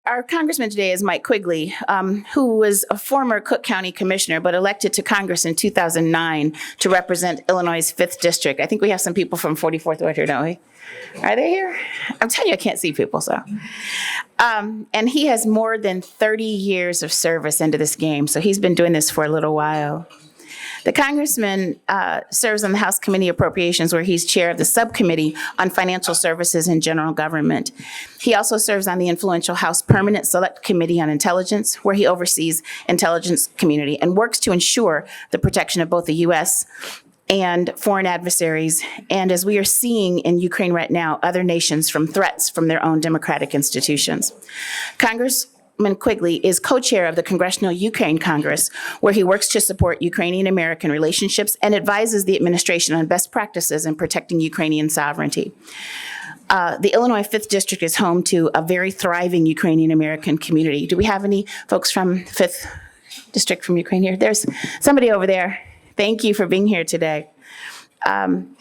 Our congressman today is Mike Quigley, who was a former Cook County commissioner, but elected to Congress in 2009 to represent Illinois' 5th district. I think we have some people from 44th Ward here, don't we? Are they here? I'm telling you, I can't see people, so. And he has more than 30 years of service into this game, so he's been doing this for a little while. The congressman serves on the House Committee Appropriations, where he's chair of the Subcommittee on Financial Services and General Government. He also serves on the influential House Permanent Select Committee on Intelligence, where he oversees intelligence community and works to ensure the protection of both the U.S. and foreign adversaries, and as we are seeing in Ukraine right now, other nations from threats from their own democratic institutions. Congressman Quigley is co-chair of the Congressional Ukraine Caucus, where he works to support Ukrainian-American relationships and advises the administration on best practices in protecting Ukrainian sovereignty. The Illinois 5th District is home to a very thriving Ukrainian-American community. Do we have any folks from 5th District from Ukraine here? There's somebody over there. Thank you for being here today.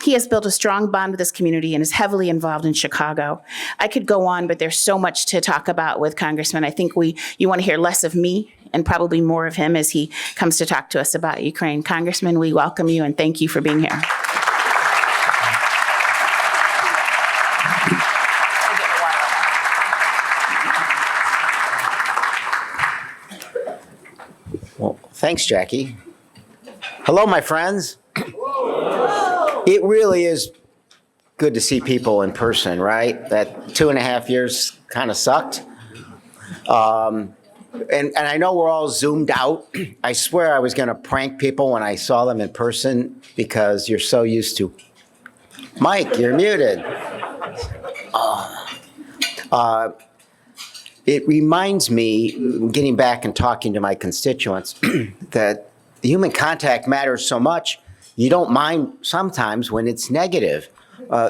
He has built a strong bond with this community and is heavily involved in Chicago. I could go on, but there's so much to talk about with Congressman. I think you want to hear less of me and probably more of him as he comes to talk to us about Ukraine. Congressman, we welcome you and thank you for being here. Well, thanks, Jackie. Hello, my friends. It really is good to see people in person, right? That 2.5 years kind of sucked. And I know we're all zoomed out. I swear I was going to prank people when I saw them in person because you're so used to. Mike, you're muted. It reminds me, getting back and talking to my constituents, that human contact matters so much. You don't mind sometimes when it's negative.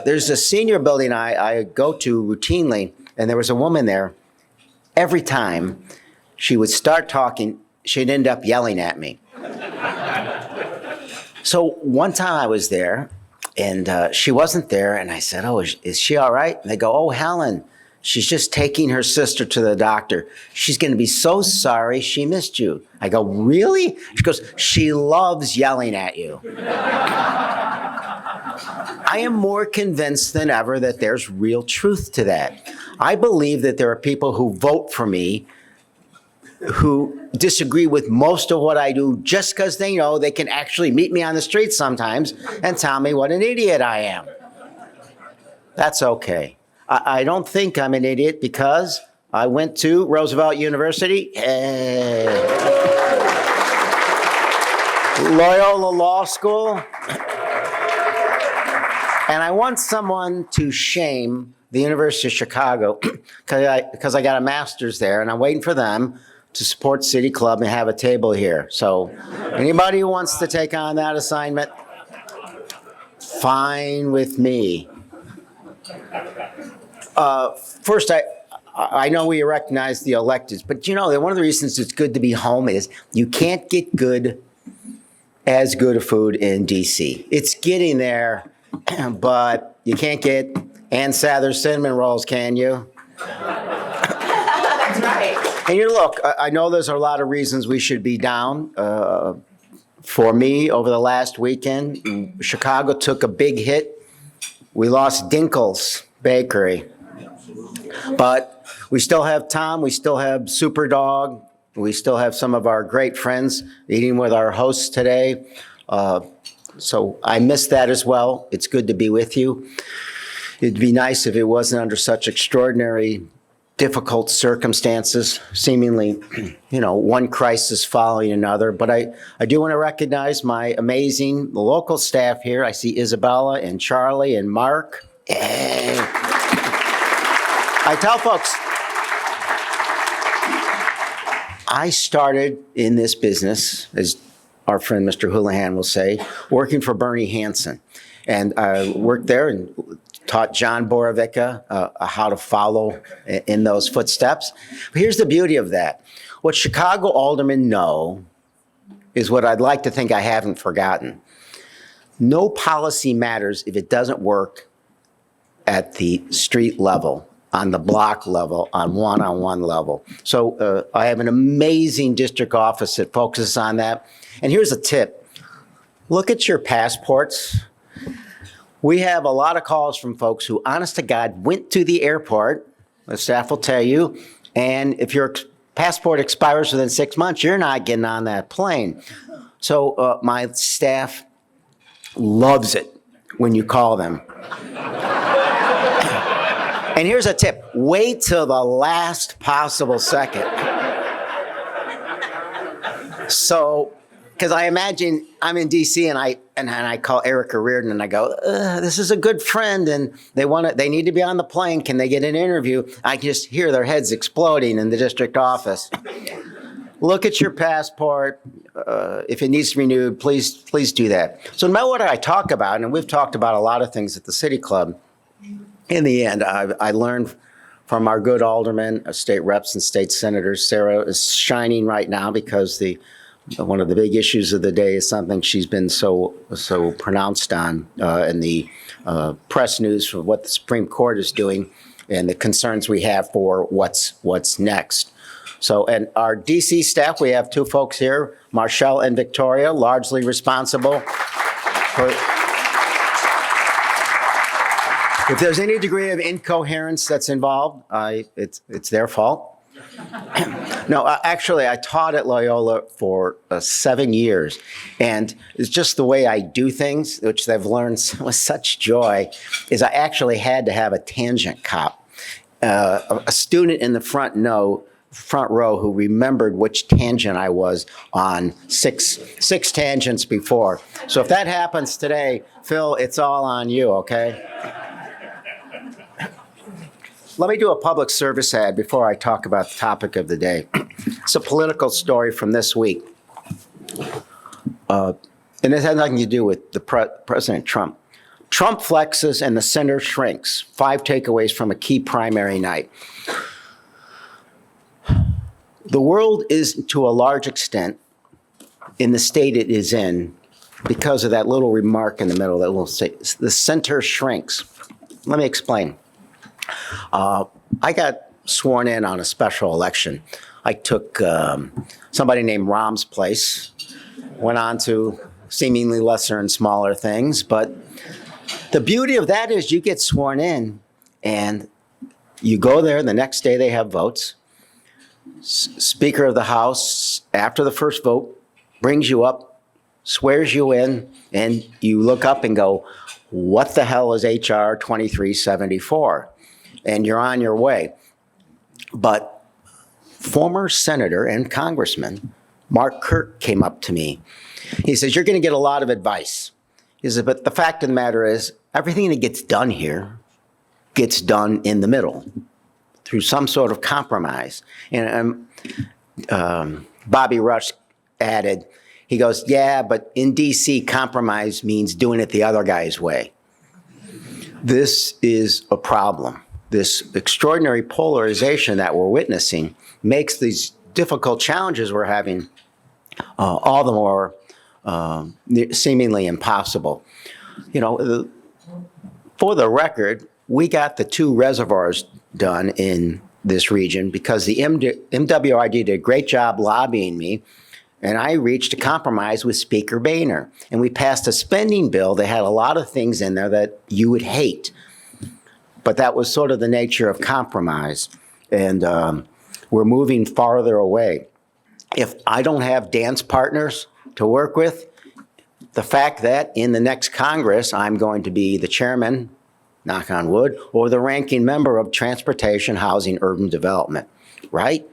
There's a senior building I go to routinely, and there was a woman there. Every time she would start talking, she'd end up yelling at me. So one time I was there, and she wasn't there, and I said, "Oh, is she all right?" And they go, "Oh, Helen, she's just taking her sister to the doctor. She's going to be so sorry she missed you." I go, "Really?" She goes, "She loves yelling at you." I am more convinced than ever that there's real truth to that. I believe that there are people who vote for me who disagree with most of what I do just because they know they can actually meet me on the street sometimes and tell me what an idiot I am. That's okay. I don't think I'm an idiot because I went to Roosevelt University, Loyola Law School, and I want someone to shame the University of Chicago because I got a master's there, and I'm waiting for them to support City Club and have a table here. So anybody who wants to take on that assignment, fine with me. First, I know we recognize the electeds, but you know, one of the reasons it's good to be home is you can't get as good a food in D.C. It's getting there, but you can't get Ann Sather's cinnamon rolls, can you? That's right. And look, I know there's a lot of reasons we should be down. For me, over the last weekend, Chicago took a big hit. We lost Dinkle's Bakery. But we still have Tom, we still have Superdog, we still have some of our great friends eating with our hosts today. So I miss that as well. It's good to be with you. It'd be nice if it wasn't under such extraordinary, difficult circumstances, seemingly, one crisis following another. But I do want to recognize my amazing local staff here. I see Isabella and Charlie and Mark. And I tell folks, I started in this business, as our friend Mr. Houlihan will say, working for Bernie Hansen. And I worked there and taught John Borovica how to follow in those footsteps. But here's the beauty of that. What Chicago aldermen know is what I'd like to think I haven't forgotten. No policy matters if it doesn't work at the street level. on the block level, on one-on-one level. So I have an amazing district office that focuses on that. And here's a tip. Look at your passports. We have a lot of calls from folks who, honest to God, went to the airport, the staff will tell you, and if your passport expires within 6 months, you're not getting on that plane. So my staff loves it when you call them. And here's a tip. Wait till the last possible second. So, because I imagine I'm in D.C. and I call Erica Reardon and I go, this is a good friend and they need to be on the plane. Can they get an interview? I just hear their heads exploding in the district office. Look at your passport. If it needs to be renewed, please do that. So no matter what I talk about, and we've talked about a lot of things at the City Club, in the end, I learned from our good aldermen, state reps and state senators. Sarah is shining right now because one of the big issues of the day is something she's been so pronounced on in the press news for what the Supreme Court is doing and the concerns we have for what's next. So, and our DC staff, we have two folks here, Marshall and Victoria, largely responsible for. If there's any degree of incoherence that's involved, it's their fault. No, actually, I taught at Loyola for 7 years, and it's just the way I do things, which they've learned with such joy, is I actually had to have a tangent cop, a student in the front row who remembered which tangent I was on six tangents before. So if that happens today, Phil, it's all on you, okay? Let me do a public service ad before I talk about the topic of the day. It's a political story from this week. And it has nothing to do with the President Trump. Trump flexes and the center shrinks. 5 takeaways from a key primary night. The world is, to a large extent, in the state it is in because of that little remark in the middle that will say, the center shrinks. Let me explain. I got sworn in on a special election. I took somebody named Rahm's place, went on to seemingly lesser and smaller things, but the beauty of that is you get sworn in and you go there, the next day they have votes. Speaker of the House, after the first vote, brings you up, swears you in, and you look up and go, what the hell is HR 2374? And you're on your way. But former senator and congressman Mark Kirk came up to me. He says, you're going to get a lot of advice. He says, but the fact of the matter is, everything that gets done here gets done in the middle through some sort of compromise. And Bobby Rush added, he goes, yeah, but in D.C., compromise means doing it the other guy's way. This is a problem. This extraordinary polarization that we're witnessing makes these difficult challenges we're having all the more seemingly impossible. You know, for the record, we got the 2 reservoirs done in this region because the MWRD did a great job lobbying me, and I reached a compromise with Speaker Boehner. And we passed a spending bill that had a lot of things in there that you would hate. But that was sort of the nature of compromise. And we're moving farther away. If I don't have dance partners to work with, the fact that in the next Congress, I'm going to be the chairman, knock on wood, or the ranking member of Transportation, Housing, Urban Development, right?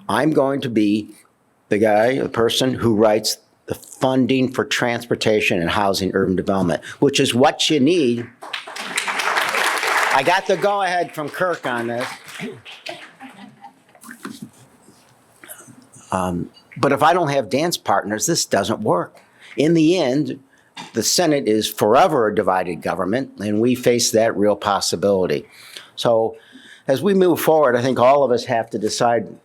I'm going to be the person who writes the funding for transportation and housing, urban development, which is what you need. I got the go-ahead from Kirk on this. But if I don't have dance partners, this doesn't work. In the end, the Senate is forever a divided government, and we face that real possibility. So as we move forward, I think all of us have to decide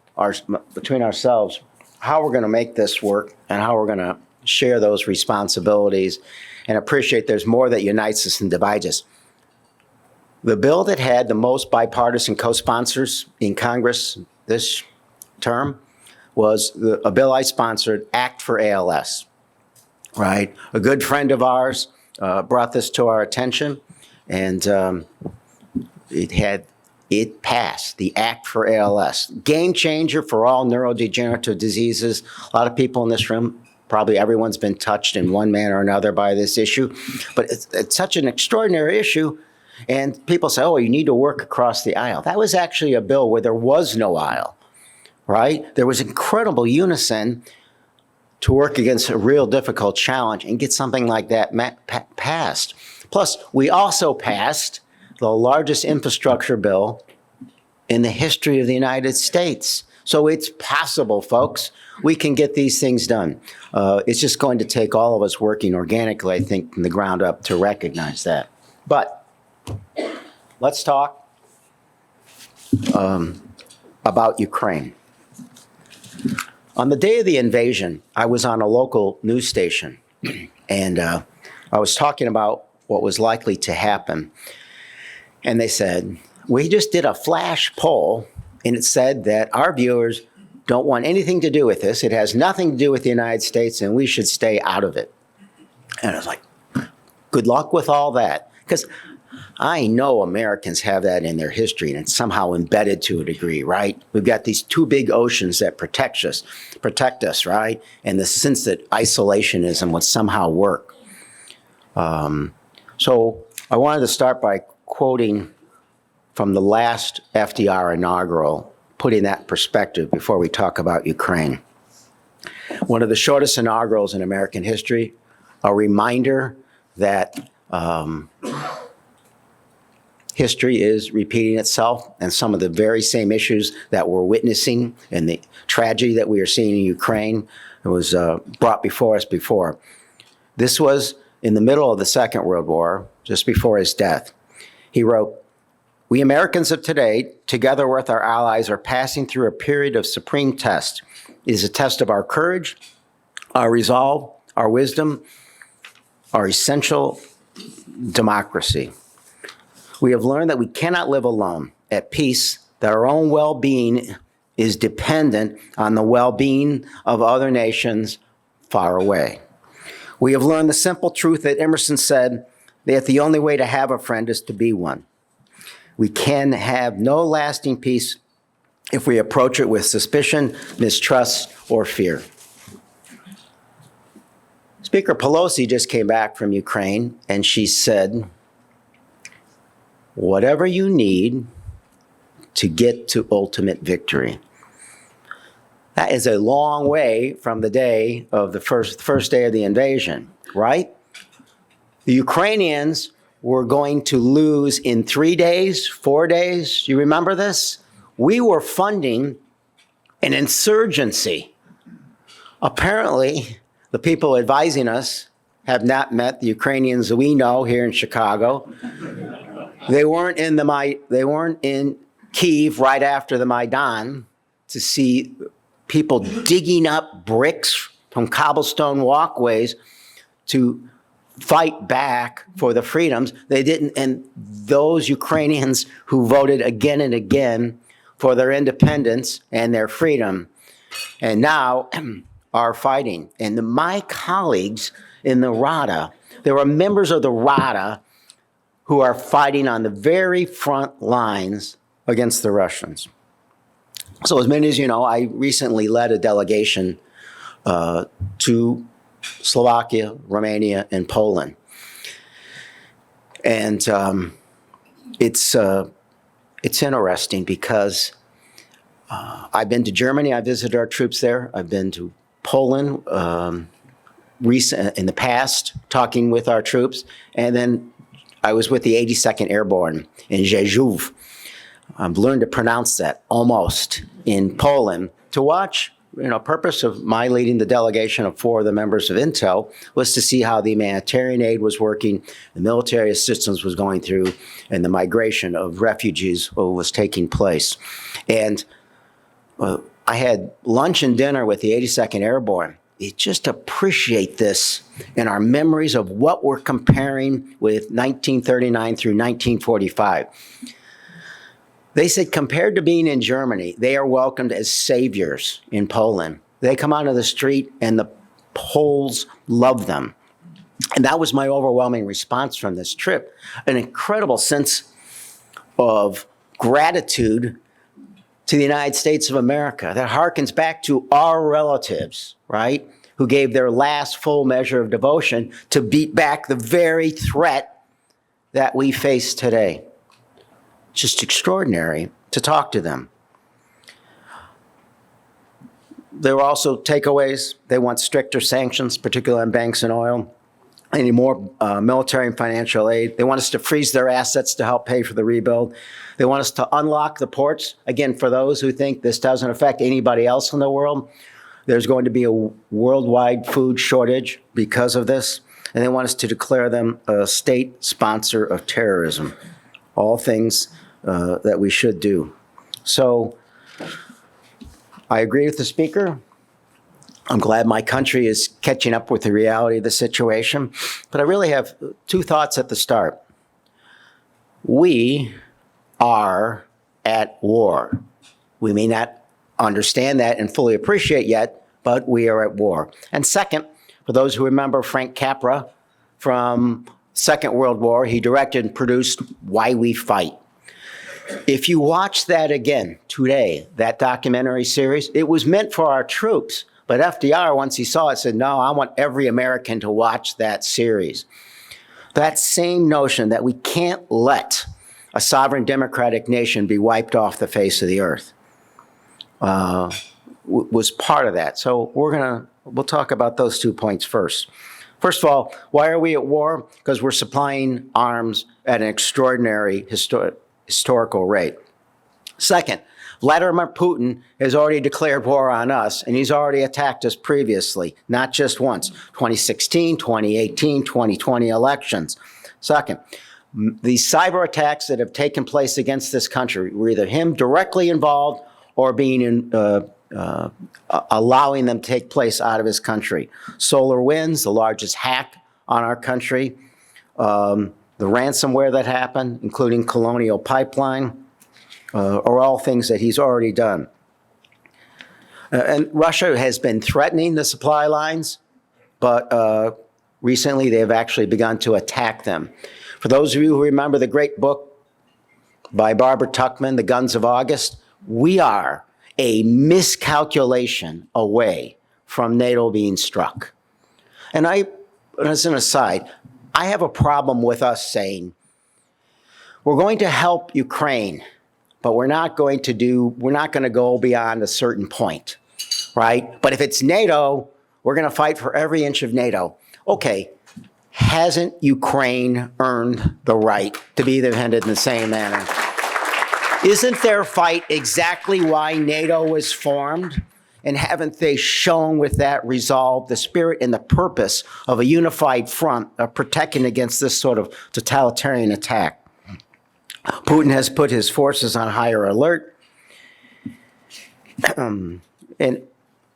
between ourselves how we're going to make this work and how we're going to share those responsibilities and appreciate there's more that unites us than divides us. The bill that had the most bipartisan co-sponsors in Congress this term was a bill I sponsored, Act for ALS, right? A good friend of ours brought this to our attention, and it passed, the Act for ALS. Game changer for all neurodegenerative diseases. A lot of people in this room, probably everyone's been touched in one manner or another by this issue, but it's such an extraordinary issue. And people say, oh, you need to work across the aisle. That was actually a bill where there was no aisle, right? There was incredible unison to work against a real difficult challenge and get something like that passed. Plus, we also passed the largest infrastructure bill in the history of the United States. So it's possible, folks. We can get these things done. It's just going to take all of us working organically, I think, from the ground up to recognize that. But let's talk about Ukraine. On the day of the invasion, I was on a local news station, and I was talking about what was likely to happen. And they said, we just did a flash poll, and it said that our viewers don't want anything to do with this. It has nothing to do with the United States, and we should stay out of it. And I was like, good luck with all that. Because I know Americans have that in their history, and it's somehow embedded to a degree, right? We've got these two big oceans that protect us, right? And the sense that isolationism would somehow work. So I wanted to start by quoting from the last FDR inaugural, putting that in perspective before we talk about Ukraine. One of the shortest inaugurals in American history, a reminder that history is repeating itself, and some of the very same issues that we're witnessing and the tragedy that we are seeing in Ukraine was brought before us before. This was in the middle of the Second World War, just before his death. He wrote, "We Americans of today, together with our allies, are passing through a period of supreme test. It is a test of our courage, our resolve, our wisdom, our essential democracy. We have learned that we cannot live alone, at peace, that our own well-being is dependent on the well-being of other nations far away. We have learned the simple truth that Emerson said, that the only way to have a friend is to be one. We can have no lasting peace if we approach it with suspicion, mistrust, or fear." Speaker Pelosi just came back from Ukraine, and she said, "Whatever you need to get to ultimate victory." That is a long way from the day of the first day of the invasion, right? The Ukrainians were going to lose in 3 days, 4 days. You remember this? We were funding an insurgency. Apparently, the people advising us have not met the Ukrainians that we know here in Chicago. They weren't in Kyiv right after the Maidan to see people digging up bricks from cobblestone walkways to fight back for the freedoms. They didn't, and those Ukrainians who voted again and again for their independence and their freedom, and now are fighting. And my colleagues in the Rada, there are members of the Rada who are fighting on the very front lines against the Russians. So as many as you know, I recently led a delegation to Slovakia, Romania, and Poland. And it's interesting because I've been to Germany. I visited our troops there. I've been to Poland in the past, talking with our troops. And then I was with the 82nd Airborne in Rzeszów. I've learned to pronounce that almost in Poland to watch. Purpose of my leading the delegation of 4 of the members of Intel was to see how the humanitarian aid was working, the military assistance was going through, and the migration of refugees was taking place. And I had lunch and dinner with the 82nd Airborne, you just appreciate this in our memories of what we're comparing with 1939 through 1945. They said compared to being in Germany, they are welcomed as saviors in Poland. They come onto the street and the Poles love them. And that was my overwhelming response from this trip, an incredible sense of gratitude to the United States of America that harkens back to our relatives, right, who gave their last full measure of devotion to beat back the very threat that we face today. Just extraordinary to talk to them. There were also takeaways. They want stricter sanctions, particularly on banks and oil. Any more military and financial aid. They want us to freeze their assets to help pay for the rebuild. They want us to unlock the ports. Again, for those who think this doesn't affect anybody else in the world, there's going to be a worldwide food shortage because of this. And they want us to declare them a state sponsor of terrorism. All things that we should do. So I agree with the speaker. I'm glad my country is catching up with the reality of the situation. But I really have two thoughts at the start. We are at war. We may not understand that and fully appreciate yet, but we are at war. And second, for those who remember Frank Capra from Second World War, he directed and produced Why We Fight. If you watch that again today, that documentary series, it was meant for our troops. But FDR, once he saw it, said, no, I want every American to watch that series. That same notion that we can't let a sovereign democratic nation be wiped off the face of the earth was part of that. So we'll talk about those 2 points first. First of all, why are we at war? Because we're supplying arms at an extraordinary historical rate. Second, Vladimir Putin has already declared war on us, and he's already attacked us previously, not just once, 2016, 2018, 2020 elections. Second, the cyber attacks that have taken place against this country were either him directly involved or being allowing them to take place out of his country. SolarWinds, the largest hack on our country, the ransomware that happened, including Colonial Pipeline, are all things that he's already done. And Russia has been threatening the supply lines, but recently they have actually begun to attack them. For those of you who remember the great book by Barbara Tuchman, The Guns of August, we are a miscalculation away from NATO being struck. And as an aside, I have a problem with us saying, we're going to help Ukraine, but we're not going to go beyond a certain point, right? But if it's NATO, we're going to fight for every inch of NATO. Okay, hasn't Ukraine earned the right to be defended in the same manner? Isn't their fight exactly why NATO was formed? And haven't they shown with that resolve the spirit and the purpose of a unified front of protecting against this sort of totalitarian attack? Putin has put his forces on higher alert. And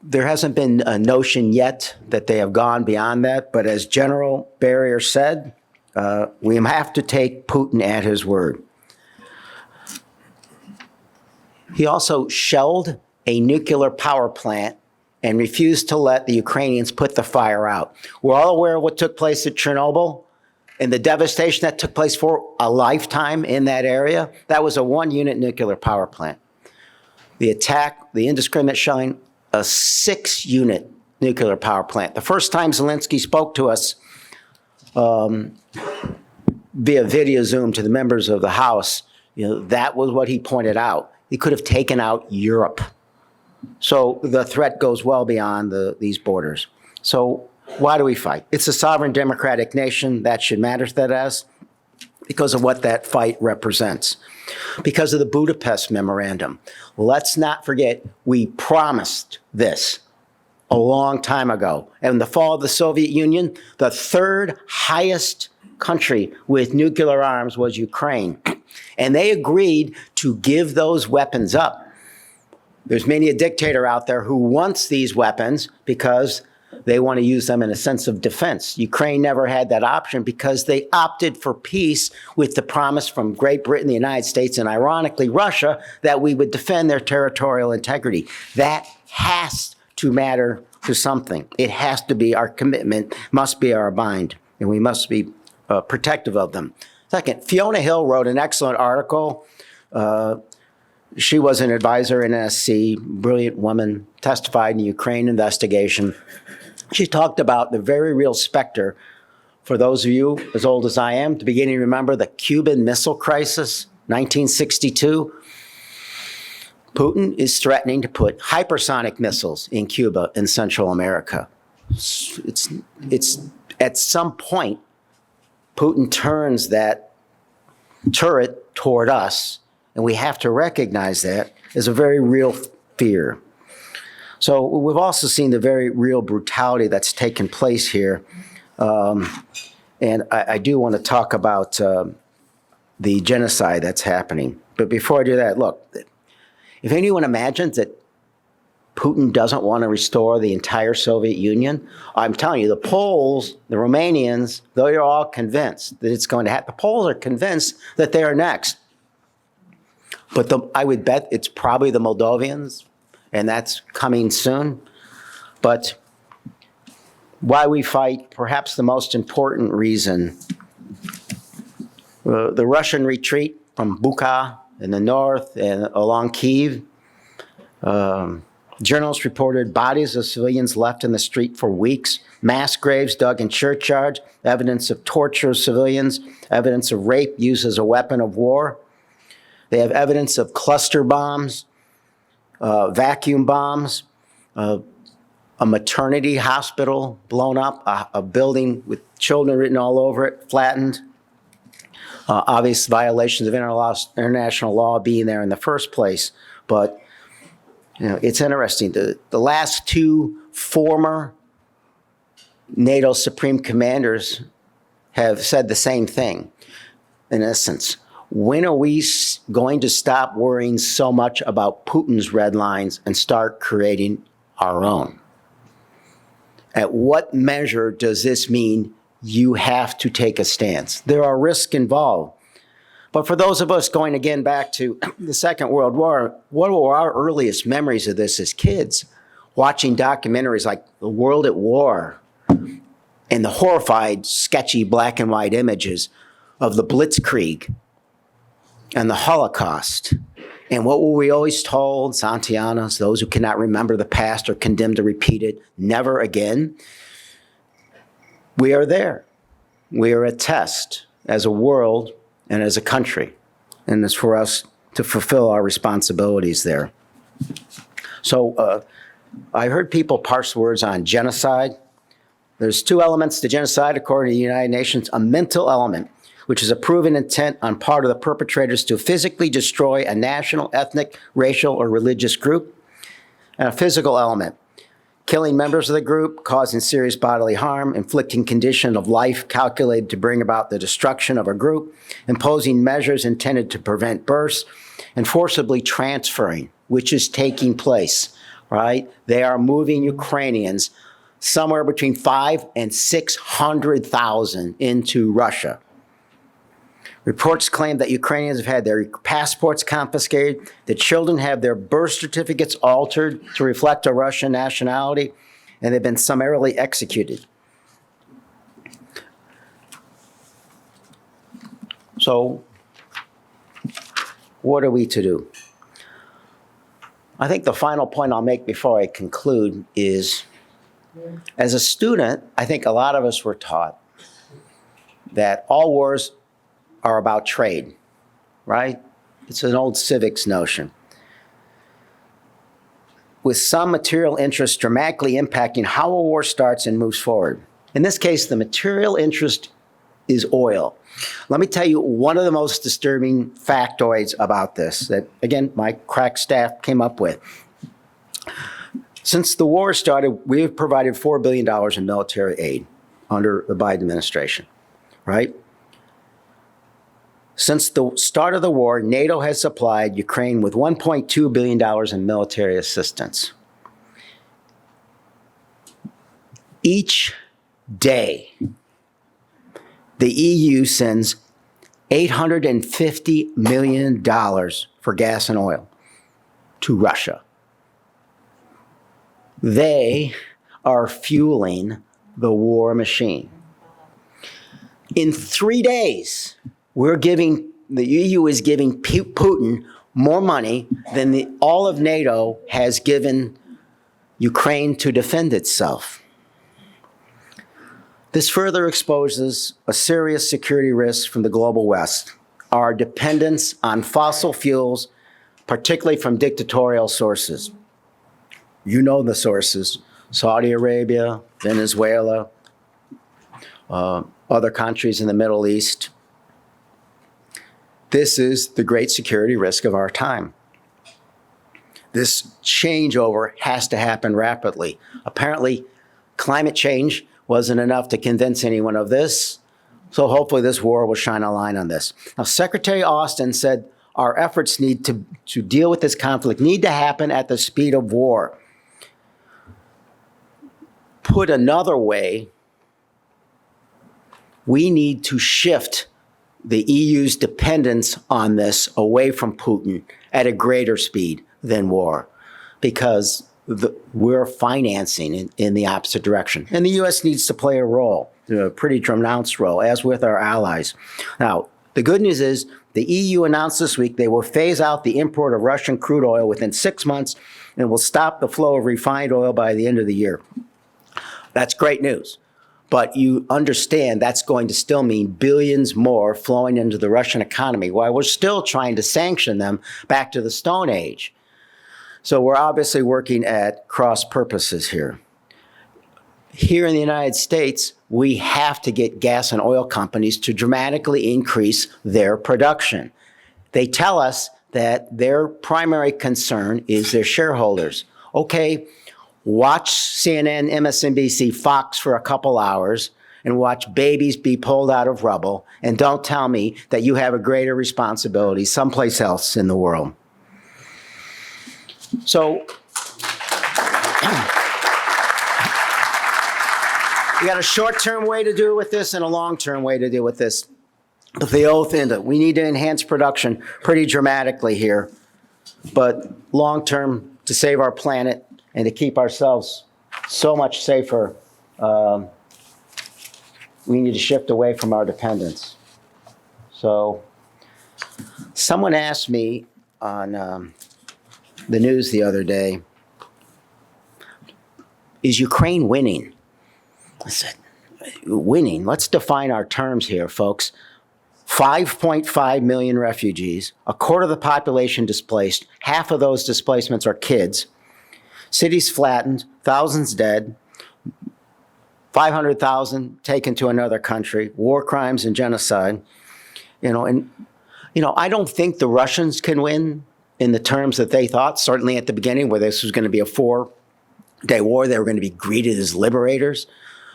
there hasn't been a notion yet that they have gone beyond that. But as General Barrier said, we have to take Putin at his word. He also shelled a nuclear power plant and refused to let the Ukrainians put the fire out. We're all aware of what took place at Chernobyl and the devastation that took place for a lifetime in that area. That was a one-unit nuclear power plant. The attack, the indiscriminate shelling, a 6-unit nuclear power plant. The first time Zelensky spoke to us via video Zoom to the members of the House, that was what he pointed out. He could have taken out Europe. So the threat goes well beyond these borders. So why do we fight? It's a sovereign democratic nation. That should matter to us because of what that fight represents. Because of the Budapest Memorandum. Let's not forget, we promised this a long time ago. In the fall of the Soviet Union, the third highest country with nuclear arms was Ukraine. And they agreed to give those weapons up. There's many a dictator out there who wants these weapons because They want to use them in a sense of defense. Ukraine never had that option because they opted for peace with the promise from Great Britain, the United States, and ironically Russia, that we would defend their territorial integrity. That has to matter to something. It has to be our commitment, must be our bind, and we must be protective of them. Second, Fiona Hill wrote an excellent article. She was an advisor in NSC, brilliant woman, testified in the Ukraine investigation. She talked about the very real specter, for those of you as old as I am, to beginning to remember the Cuban Missile Crisis, 1962. Putin is threatening to put hypersonic missiles in Cuba and Central America. It's at some point, Putin turns that turret toward us, and we have to recognize that as a very real fear. So we've also seen the very real brutality that's taken place here. And I do want to talk about the genocide that's happening. But before I do that, look, if anyone imagines that Putin doesn't want to restore the entire Soviet Union, I'm telling you, the Poles, the Romanians, they're all convinced that it's going to happen. The Poles are convinced that they are next. But I would bet it's probably the Moldovians, and that's coming soon. But why we fight, perhaps the most important reason, the Russian retreat from Bucha in the north and along Kyiv. Journalists reported bodies of civilians left in the street for weeks, mass graves dug in churchyards, evidence of torture of civilians, evidence of rape used as a weapon of war. They have evidence of cluster bombs, vacuum bombs, a maternity hospital blown up, a building with children written all over it, flattened. Obvious violations of international law being there in the first place. But you know, it's interesting. The last two former NATO Supreme Commanders have said the same thing. In essence, when are we going to stop worrying so much about Putin's red lines and start creating our own? At what measure does this mean you have to take a stance? There are risks involved. But for those of us going again back to the Second World War, what were our earliest memories of this as kids? Watching documentaries like The World at War and the horrified, sketchy black and white images of the Blitzkrieg and the Holocaust. And what were we always told? Santianos, those who cannot remember the past are condemned to repeat it never again. We are there. We are a test as a world and as a country. And it's for us to fulfill our responsibilities there. So I heard people parse words on genocide. There's two elements to genocide, according to the United Nations: a mental element, which is a proven intent on part of the perpetrators to physically destroy a national, ethnic, racial, or religious group, and a physical element, killing members of the group, causing serious bodily harm, inflicting condition of life calculated to bring about the destruction of a group, imposing measures intended to prevent births, and forcibly transferring, which is taking place, right? They are moving Ukrainians somewhere between 500,000 and 600,000 into Russia. Reports claim that Ukrainians have had their passports confiscated, that children have their birth certificates altered to reflect a Russian nationality, and they've been summarily executed. So, what are we to do? I think the final point I'll make before I conclude is, as a student, I think a lot of us were taught that all wars are about trade, right? It's an old civics notion. With some material interest dramatically impacting how a war starts and moves forward. In this case, the material interest is oil. Let me tell you one of the most disturbing factoids about this that, again, my crack staff came up with. Since the war started, we have provided $4 billion in military aid under the Biden administration, right? Since the start of the war, NATO has supplied Ukraine with $1.2 billion in military assistance. Each day, the EU sends $850 million for gas and oil to Russia. They are fueling the war machine. In 3 days, the EU is giving Putin more money than all of NATO has given Ukraine to defend itself. This further exposes a serious security risk from the global West, our dependence on fossil fuels, particularly from dictatorial sources. You know the sources: Saudi Arabia, Venezuela, other countries in the Middle East. This is the great security risk of our time. This changeover has to happen rapidly. Apparently, climate change wasn't enough to convince anyone of this, so hopefully this war will shine a light on this. Now, Secretary Austin said our efforts to deal with this conflict need to happen at the speed of war. Put another way, we need to shift the EU's dependence on this away from Putin at a greater speed than war, because we're financing in the opposite direction. And the U.S. needs to play a role, a pretty pronounced role, as with our allies. Now, the good news is the EU announced this week they will phase out the import of Russian crude oil within 6 months and will stop the flow of refined oil by the end of the year. That's great news. But you understand that's going to still mean billions more flowing into the Russian economy while we're still trying to sanction them back to the Stone Age. So we're obviously working at cross purposes here. Here in the United States, we have to get gas and oil companies to dramatically increase their production. They tell us that their primary concern is their shareholders. Okay, watch CNN, MSNBC, Fox for a couple hours and watch babies be pulled out of rubble, and don't tell me that you have a greater responsibility someplace else in the world. So, we got a short-term way to deal with this and a long-term way to deal with this. But the oath into it. We need to enhance production pretty dramatically here. But long-term, to save our planet and to keep ourselves so much safer, we need to shift away from our dependence. So, someone asked me on the news the other day, is Ukraine winning? I said, winning? Let's define our terms here, folks. 5.5 million refugees, a quarter of the population displaced, half of those displacements are kids, cities flattened, thousands dead, 500,000 taken to another country, war crimes and genocide. I don't think the Russians can win in the terms that they thought, certainly at the beginning, where this was going to be a 4-day war. They were going to be greeted as liberators.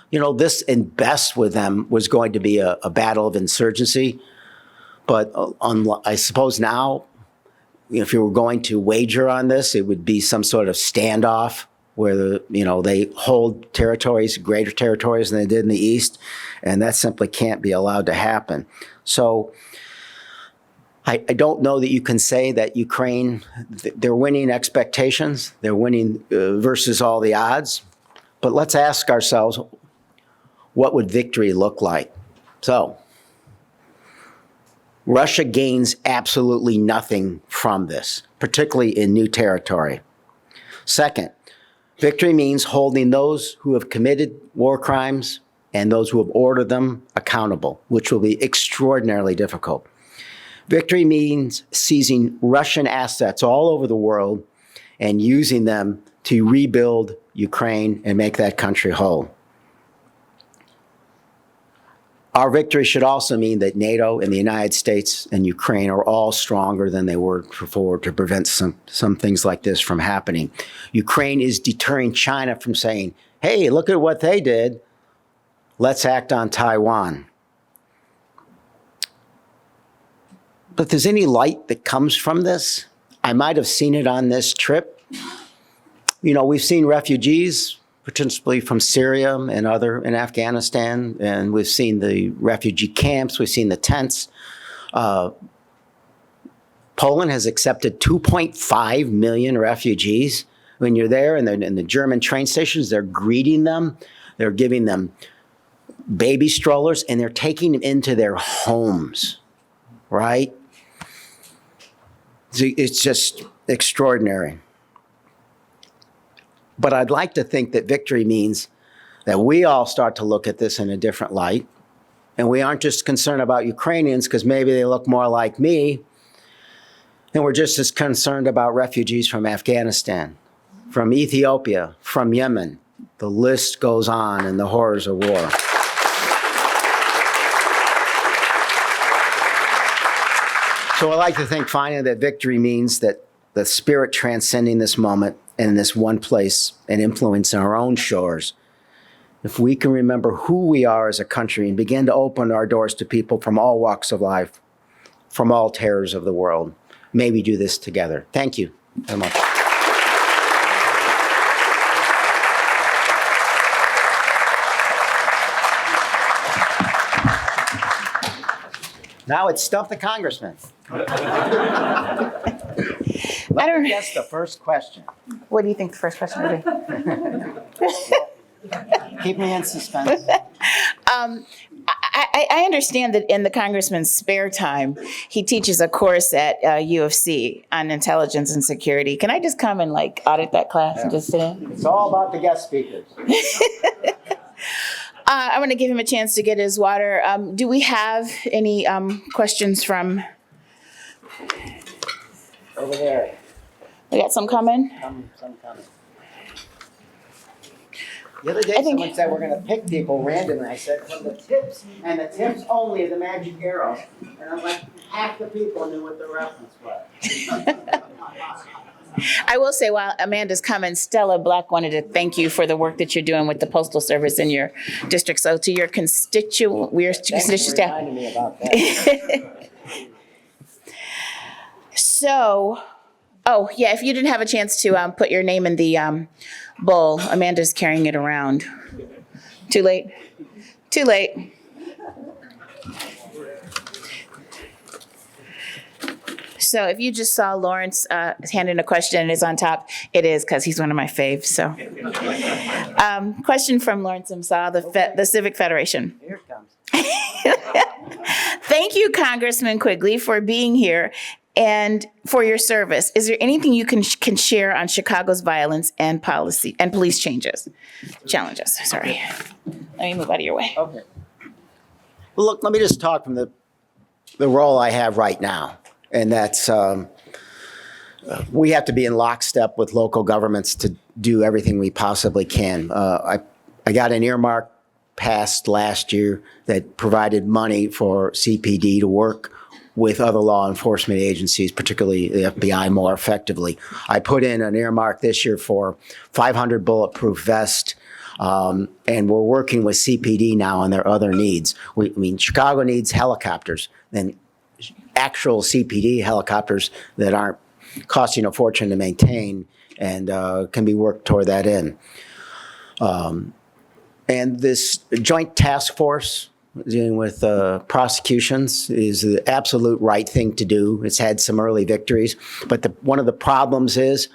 This, and best with them, was going to be a battle of insurgency. But I suppose now, if you were going to wager on this, it would be some sort of standoff where they hold territories, greater territories than they did in the East, and that simply can't be allowed to happen. So I don't know that you can say that Ukraine, they're winning expectations, they're winning versus all the odds. But let's ask ourselves, what would victory look like? So, Russia gains absolutely nothing from this, particularly in new territory. Second, victory means holding those who have committed war crimes and those who have ordered them accountable, which will be extraordinarily difficult. Victory means seizing Russian assets all over the world and using them to rebuild Ukraine and make that country whole. Our victory should also mean that NATO and the United States and Ukraine are all stronger than they were before to prevent some things like this from happening. Ukraine is deterring China from saying, hey, look at what they did. Let's act on Taiwan. But if there's any light that comes from this, I might have seen it on this trip. We've seen refugees principally from Syria and in Afghanistan, and we've seen the refugee camps, we've seen the tents. Poland has accepted 2.5 million refugees. When you're there and they're in the German train stations, they're greeting them, they're giving them baby strollers, and they're taking them into their homes, right? It's just extraordinary. But I'd like to think that victory means that we all start to look at this in a different light. And we aren't just concerned about Ukrainians because maybe they look more like me. And we're just as concerned about refugees from Afghanistan, from Ethiopia, from Yemen. The list goes on in the horrors of war. So I like to think finally that victory means that the spirit transcending this moment in this one place and influencing our own shores. If we can remember who we are as a country and begin to open our doors to people from all walks of life, from all terrors of the world, may we do this together. Thank you very much. Now it's Stump the Congressman. Let me guess the first question. What do you think the first question would be? Keep me in suspense. I understand that in the congressman's spare time, he teaches a course at U of C on intelligence and security. Can I just come and like audit that class and just sit in? It's all about the guest speakers. I'm going to give him a chance to get his water. Do we have any questions from Over there. We got some coming? Some coming. The other day, someone said we're going to pick people randomly. I said, from the tips, and the tips only is the magic arrow. And I'm like, half the people knew what the reference was. I will say, while Amanda's coming, Stella Black wanted to thank you for the work that you're doing with the Postal Service in your district. So to your constituent, Thanks for reminding me about that. So, oh, yeah, if you didn't have a chance to put your name in the bowl, Amanda's carrying it around. Too late? Too late. So if you just saw Lawrence hand in a question and it's on top, it is because he's one of my faves. So, question from Lawrence himself, the Civic Federation. Here it comes. Thank you, Congressman Quigley, for being here and for your service. Is there anything you can share on Chicago's violence and policy and police challenges? Sorry. Let me move out of your way. Okay. Well, look, let me just talk from the role I have right now. And that's, we have to be in lockstep with local governments to do everything we possibly can. I got an earmark passed last year that provided money for CPD to work with other law enforcement agencies, particularly the FBI, more effectively. I put in an earmark this year for 500 bulletproof vests, and we're working with CPD now on their other needs. Chicago needs helicopters, and actual CPD helicopters that aren't costing a fortune to maintain and can be worked toward that end. And this joint task force dealing with prosecutions is the absolute right thing to do. It's had some early victories, but one of the problems is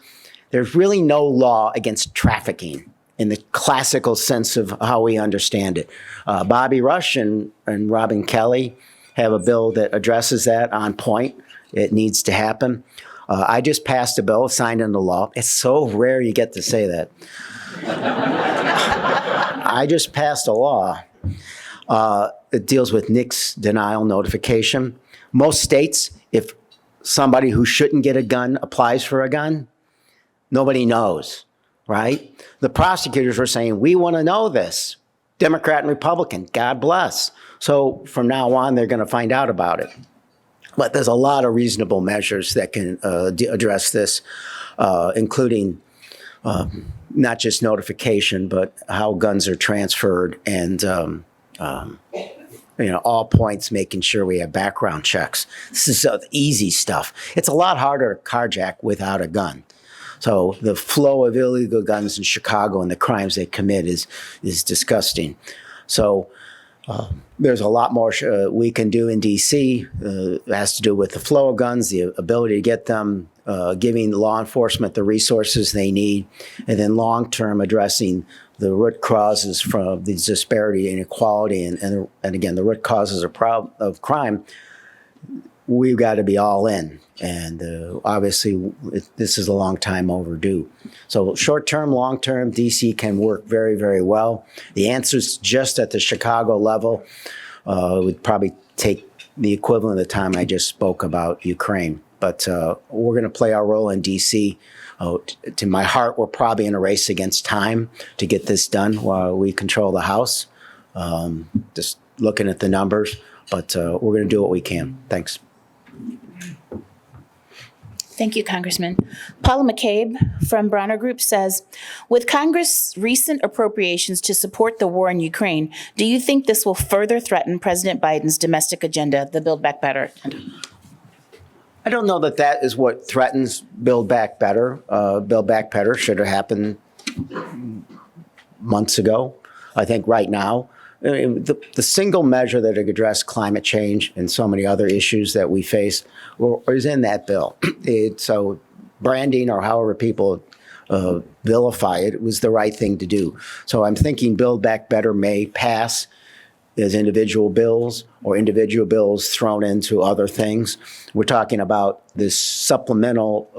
there's really no law against trafficking in the classical sense of how we understand it. Bobby Rush and Robin Kelly have a bill that addresses that on point. It needs to happen. I just passed a bill, signed into law. It's so rare you get to say that. I just passed a law that deals with NICS denial notification. Most states, if somebody who shouldn't get a gun applies for a gun, nobody knows, right? The prosecutors were saying, we want to know this. Democrat and Republican, God bless. So from now on, they're going to find out about it. But there's a lot of reasonable measures that can address this, including not just notification, but how guns are transferred and, all points making sure we have background checks. This is easy stuff. It's a lot harder to carjack without a gun. So the flow of illegal guns in Chicago and the crimes they commit is disgusting. So there's a lot more we can do in D.C. It has to do with the flow of guns, the ability to get them, giving law enforcement the resources they need, and then long-term addressing the root causes from the disparity and inequality, and again, the root causes of crime. We've got to be all in. And obviously, this is a long time overdue. So short-term, long-term, D.C. can work very, very well. The answers just at the Chicago level would probably take the equivalent of the time I just spoke about Ukraine. But we're going to play our role in D.C. To my heart, we're probably in a race against time to get this done while we control the House. Just looking at the numbers. But we're going to do what we can. Thanks. Thank you, Congressman. Paula McCabe from Bronner Group says, with Congress' recent appropriations to support the war in Ukraine, do you think this will further threaten President Biden's domestic agenda, the Build Back Better agenda? I don't know that that is what threatens Build Back Better. Build Back Better should have happened months ago. I think right now, the single measure that addressed climate change and so many other issues that we face is in that bill. So branding, or however people vilify it, was the right thing to do. So I'm thinking Build Back Better may pass as individual bills, or individual bills thrown into other things. We're talking about this supplemental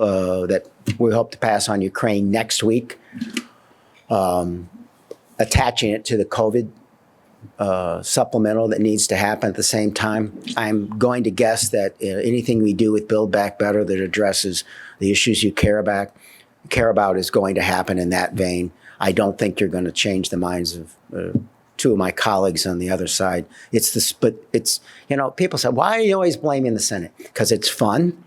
that we hope to pass on Ukraine next week, attaching it to the COVID supplemental that needs to happen at the same time. I'm going to guess that anything we do with Build Back Better that addresses the issues you care about is going to happen in that vein. I don't think you're going to change the minds of two of my colleagues on the other side. But it's, people say, why are you always blaming the Senate? Because it's fun.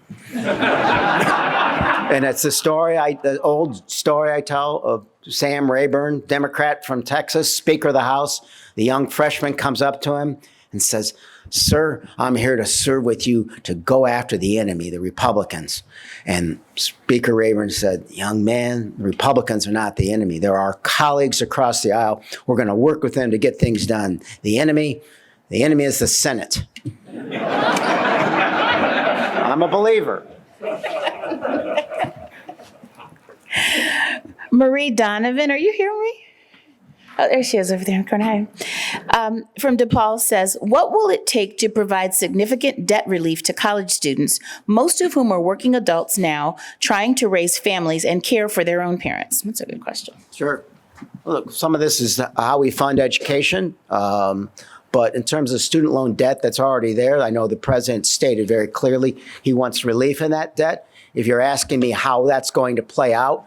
And it's the old story I tell of Sam Rayburn, Democrat from Texas, Speaker of the House. The young freshman comes up to him and says, "Sir, I'm here to serve with you to go after the enemy, the Republicans." And Speaker Rayburn said, "Young man, the Republicans are not the enemy. They're our colleagues across the aisle. We're going to work with them to get things done. The enemy is the Senate." I'm a believer. Marie Donovan, are you hearing me? Oh, there she is over there in the corner. Hi. From DePaul says, what will it take to provide significant debt relief to college students, most of whom are working adults now, trying to raise families and care for their own parents? That's a good question. Sure. Look, some of this is how we fund education. But in terms of student loan debt that's already there, I know the president stated very clearly he wants relief in that debt. If you're asking me how that's going to play out,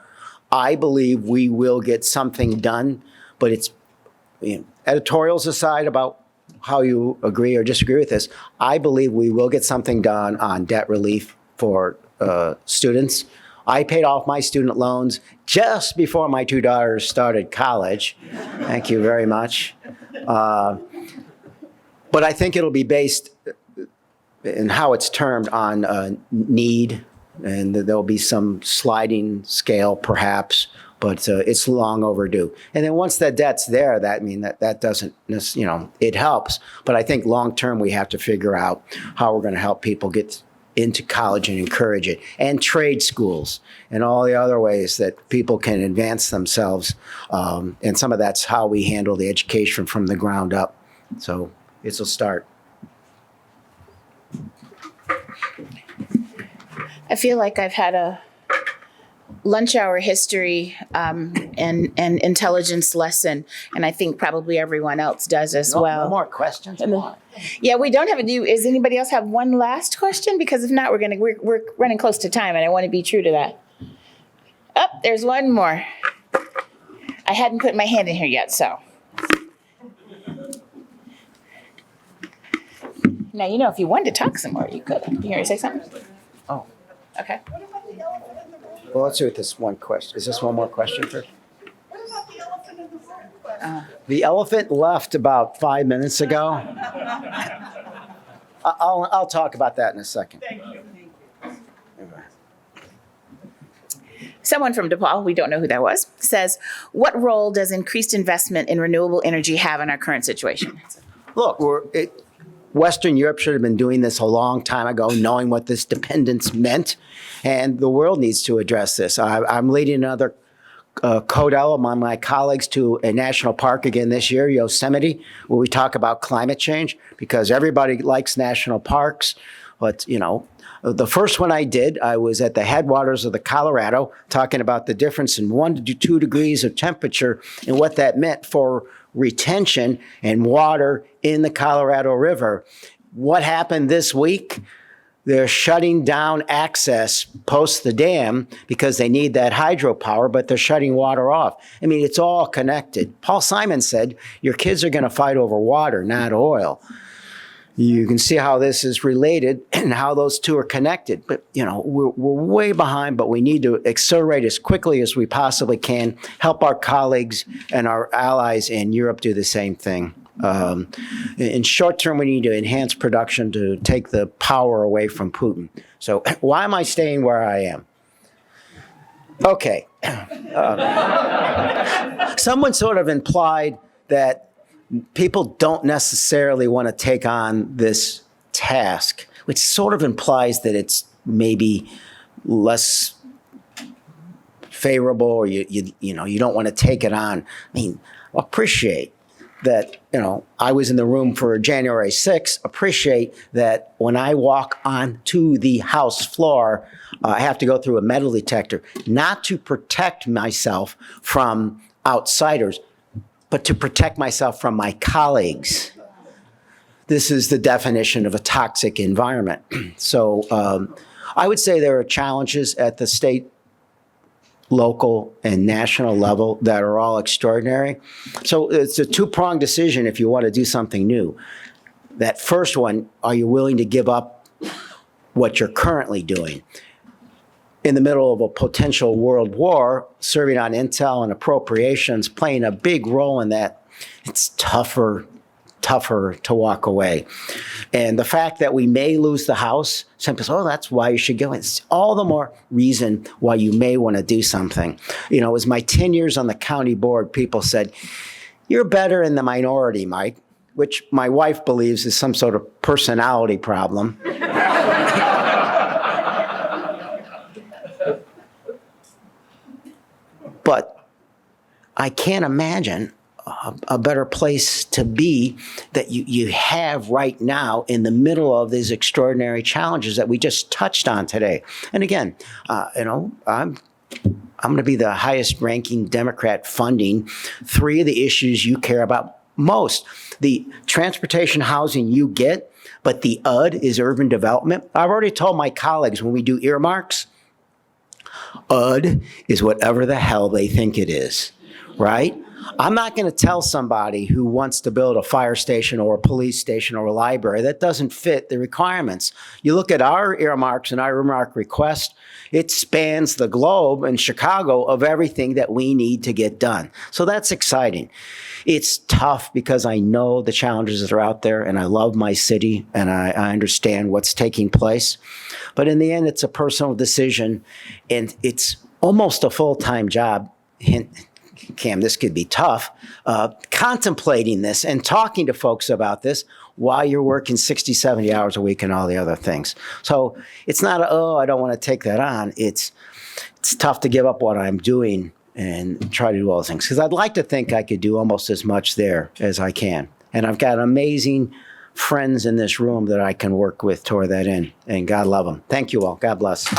I believe we will get something done. But it's, editorials aside about how you agree or disagree with this, I believe we will get something done on debt relief for students. I paid off my student loans just before my two daughters started college. Thank you very much. But I think it'll be based in how it's termed on need, and there'll be some sliding scale perhaps, but it's long overdue. And then once that debt's there, that doesn't, it helps. But I think long term we have to figure out how we're going to help people get into college and encourage it, and trade schools and all the other ways that people can advance themselves. And some of that's how we handle the education from the ground up. So it's a start. I feel like I've had a lunch hour history and intelligence lesson, and I think probably everyone else does as well. No more questions? Yeah, we don't have a do. Does anybody else have one last question? Because if not, we're running close to time, and I want to be true to that. Oh, there's one more. I hadn't put my hand in here yet, so. Now, if you wanted to talk some more, you could. You hear me say something? Oh. Okay. Well, let's do it with this one question. Is this one more question first? What about the elephant in the room? The elephant left about 5 minutes ago. I'll talk about that in a second. Thank you. Someone from DePaul, we don't know who that was, says, what role does increased investment in renewable energy have in our current situation? Look, Western Europe should have been doing this a long time ago, knowing what this dependence meant, and the world needs to address this. I'm leading another CODEL among my colleagues to a national park again this year, Yosemite, where we talk about climate change, because everybody likes national parks. But, you know, the first one I did, I was at the headwaters of the Colorado, talking about the difference in 1 to 2 degrees of temperature and what that meant for retention and water in the Colorado River. What happened this week? They're shutting down access post the dam because they need that hydropower, but they're shutting water off. I mean, it's all connected. Paul Simon said, your kids are going to fight over water, not oil. You can see how this is related and how those two are connected. But, you know, we're way behind, but we need to accelerate as quickly as we possibly can, help our colleagues and our allies in Europe do the same thing. In short term, we need to enhance production to take the power away from Putin. So why am I staying where I am? Okay. Someone sort of implied that people don't necessarily want to take on this task, which sort of implies that it's maybe less favorable, or you know, you don't want to take it on. I mean, appreciate that, you know, I was in the room for January 6th, appreciate that when I walk onto the House floor, I have to go through a metal detector, not to protect myself from outsiders, but to protect myself from my colleagues. This is the definition of a toxic environment. So I would say there are challenges at the state, local, and national level that are all extraordinary. So it's a two-pronged decision if you want to do something new. That first one, are you willing to give up what you're currently doing? In the middle of a potential world war, serving on intel and appropriations, playing a big role in that, it's tougher to walk away. And the fact that we may lose the House, some people say, oh, that's why you should go. It's all the more reason why you may want to do something. You know, it was my 10 years on the county board, people said, you're better in the minority, Mike, which my wife believes is some sort of personality problem. But I can't imagine a better place to be that you have right now in the middle of these extraordinary challenges that we just touched on today. And again, you know, I'm going to be the highest ranking Democrat funding 3 of the issues you care about most. The transportation housing you get, but the UD is urban development. I've already told my colleagues when we do earmarks, UD is whatever the hell they think it is, right? I'm not going to tell somebody who wants to build a fire station or a police station or a library that doesn't fit the requirements. You look at our earmarks and our earmark request, it spans the globe in Chicago of everything that we need to get done. So that's exciting. It's tough because I know the challenges that are out there, and I love my city, and I understand what's taking place. But in the end, it's a personal decision, and it's almost a full-time job. Hint, Cam, this could be tough, contemplating this and talking to folks about this while you're working 60, 70 hours a week and all the other things. So it's not, oh, I don't want to take that on. It's tough to give up what I'm doing and try to do all those things. Because I'd like to think I could do almost as much there as I can. And I've got amazing friends in this room that I can work with toward that end. And God love them. Thank you all. God bless.